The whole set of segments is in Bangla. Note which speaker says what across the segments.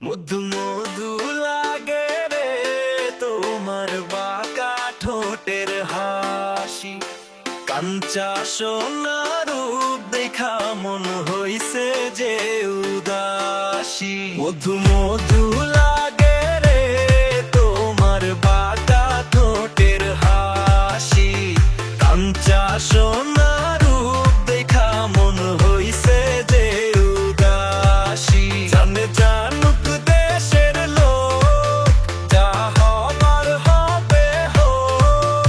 Speaker 1: মধু মধু লাগে রে তোমার বাঁকা ঠোঁটের হাসি, কাঞ্চা সোনা রূপ দেখা মন হইছে যে উদাসী। মধু মধু লাগে রে তোমার বাঁকা ঠোঁটের হাসি, কাঞ্চা সোনা রূপ দেখা মন হইছে যে উদাসী। জানে জানুক দেশের লোক, যা হবার হবে হোক,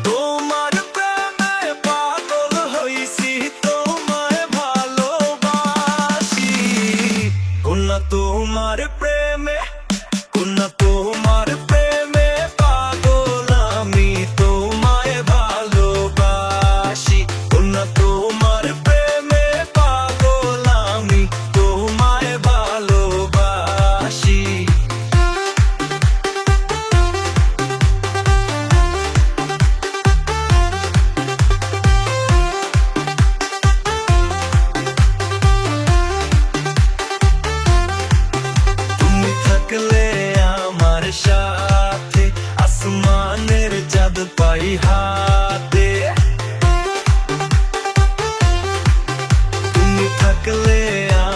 Speaker 1: তোমার প্রেমে পাগল হইছি, তোমায় ভালোবাসি। কন্যা তোমার প্রেমে, কন্যা তোমার প্রেমে পাগল আমি, তোমায় ভালোবাসি। কন্যা তোমার প্রেমে পাগল আমি, তোমায় ভালোবাসি। তুমি থাকলে আমার সাথে, আসমানের চাঁদ পাই হাতে। তুমি থাকলে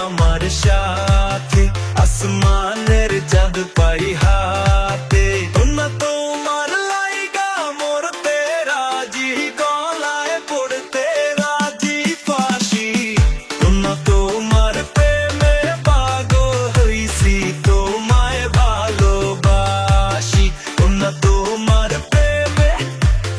Speaker 1: আমার সাথে, আসমানের চাঁদ পাই হাতে। কন্যা তোমার লাইগা মরতে রাজি, গলায় পড়তে রাজি ফাঁসি। কন্যা তোমার প্রেমে পাগল হইছি, তোমায় ভালোবাসি। কন্যা তোমার প্রেমে,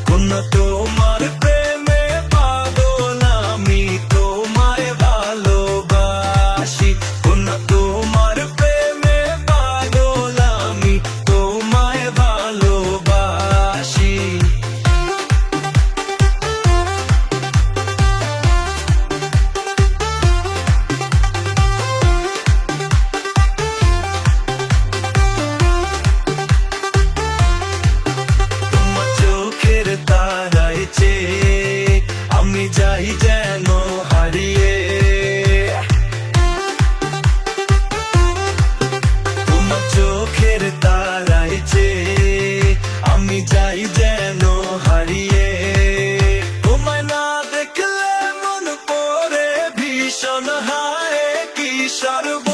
Speaker 1: কন্যা তোমার প্রেমে পাগল আমি, তোমায় ভালোবাসি। কন্যা তোমার প্রেমে পাগল আমি, তোমায় ভালোবাসি। তোমার চোখের তারায় চেয়ে আমি যাই যেন হারিয়ে। তোমার চোখের তারায় চেয়ে আমি যাই যেন হারিয়ে। তোমায় না দেখলে মন পড়ে ভীষণ, হায় কি সর্ব